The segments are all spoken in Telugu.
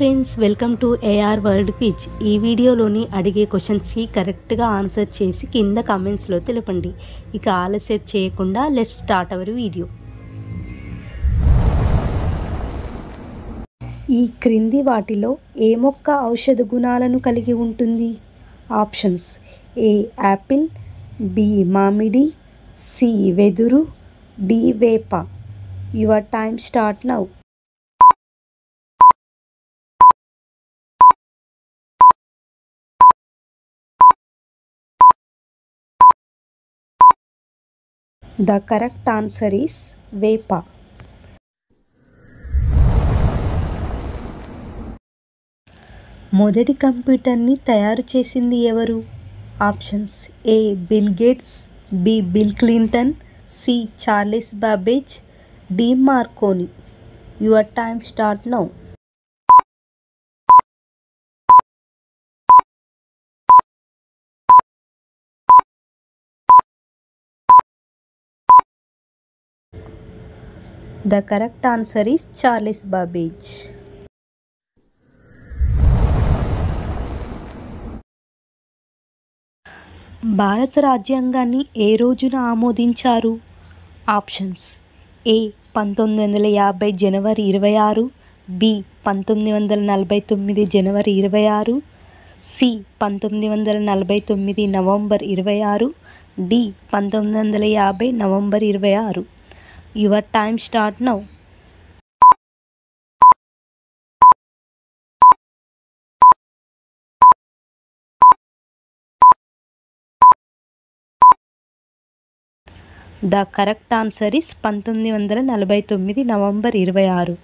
Friends, welcome to AR world quiz. ఈ వీడియోలోని అడిగే క్వశ్చన్స్కి కరెక్ట్గా ఆన్సర్ చేసి కింద కామెంట్స్లో తెలపండి. ఇక ఆలస్యం చేయకుండా లెట్స్ స్టార్ట్ అవర్ వీడియో. ఈ క్రింది వాటిలో ఏ మొక్క ఔషధ గుణాలను కలిగి ఉంటుంది? ఆప్షన్స్: ఏ యాపిల్, బి మామిడి, సి వెదురు, డి వేప. Your time start now. The correct answer is వేప. మొదటి కంప్యూటర్ని తయారు చేసింది ఎవరు? Options: A Bill Gates, B Bill Clinton, C Charles Babbage, D Marconi. Your time start now. The correct answer is Charles Babbage. భారత రాజ్యాంగాన్ని ఏ రోజున ఆమోదించారు? ఆప్షన్స్: ఏ 1950 జనవరి 26, బి 1949 జనవరి 26, C 1949 November 26, D 1950 November 26. Your time start now. The correct answer is 1949 November 26.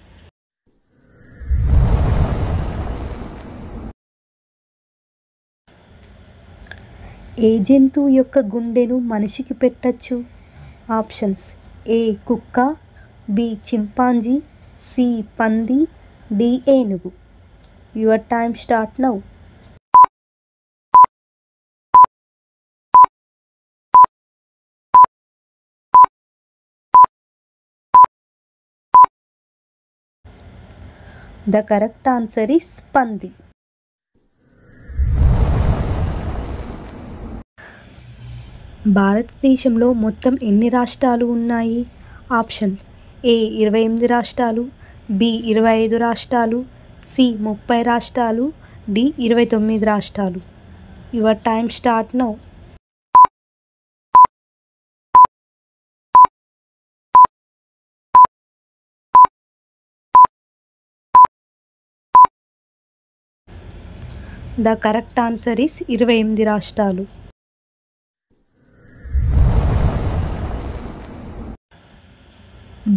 ఏ జంతువు యొక్క గుండెను మనిషికి పెట్టచ్చు? ఆప్షన్స్: ఏ కుక్క, బి చింపాంజీ, సి పంది, డి ఏనుగు. Your time start now. The correct answer is పంది. భారతదేశంలో మొత్తం ఎన్ని రాష్ట్రాలు ఉన్నాయి? ఆప్షన్: ఏ 28 రాష్ట్రాలు, బి 25 రాష్ట్రాలు, సి 30 రాష్ట్రాలు, డి 29 రాష్ట్రాలు. Your time start now. The correct answer is 28 రాష్ట్రాలు.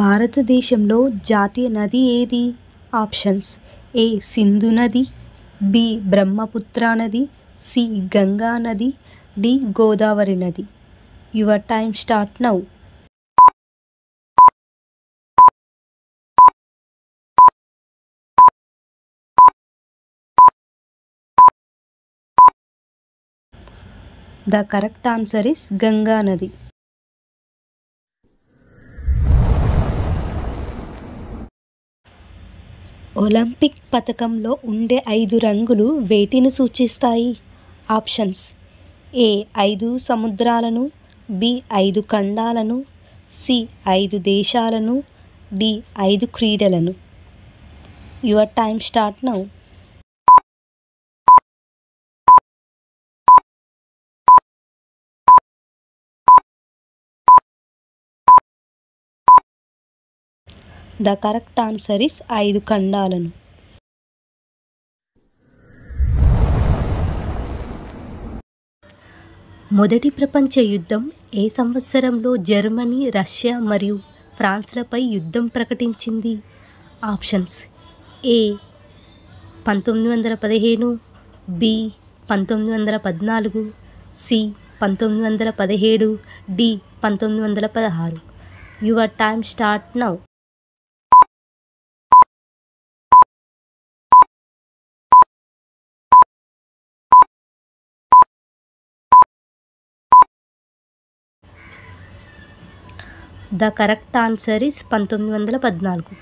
భారతదేశంలో జాతీయ నది ఏది? ఆప్షన్స్: ఏ సింధు నది, బి బ్రహ్మపుత్ర నది, సి గంగా నది, డి గోదావరి నది. Your time start now. The correct answer is Ganga నది. ఒలింపిక్ పథకంలో ఉండే 5 రంగులు వేటిని సూచిస్తాయి? ఆప్షన్స్: ఏ 5 సముద్రాలను, బి 5 ఖండాలను, సి 5 దేశాలను, డి 5 క్రీడలను. Your time start now. The correct answer is 5 ఖండాలను. మొదటి ప్రపంచ యుద్ధం ఏ సంవత్సరంలో జర్మనీ, రష్యా మరియు ఫ్రాన్స్లపై యుద్ధం ప్రకటించింది? Options: A 1915, B 1914, C 1917, D 1916. Your time start now. The correct answer is 1914.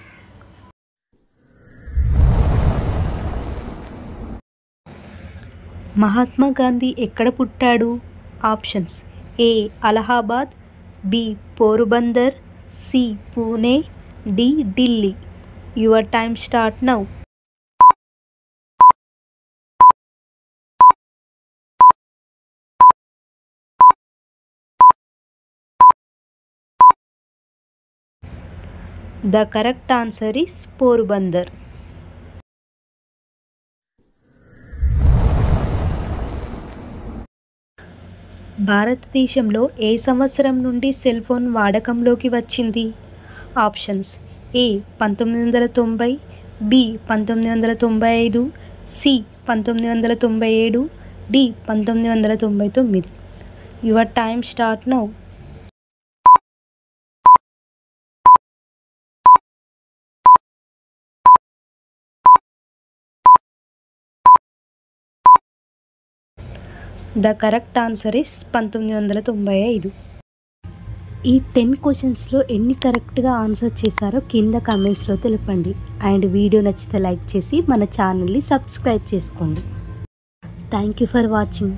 Mahatma Gandhi ఎక్కడ పుట్టాడు? Options A Allahabad, B Porbandar, C Pune, D Delhi. Your time start now. The correct answer is Porubandar. భారతదేశంలో ఏ సంవత్సరం నుండి సెల్ ఫోన్ వాడకంలోకి వచ్చింది? Options A 1990, B 1995, C 1997, D 1999. Your time start now. The correct answer is 1995. ఈ 10 క్వశ్చన్స్లో ఎన్ని కరెక్ట్గా ఆన్సర్ చేశారో కింద కామెంట్స్లో తెలపండి. అండ్ వీడియో నచ్చితే లైక్ చేసి మన ఛానల్ని సబ్స్క్రైబ్ చేసుకోండి. Thank you for watching.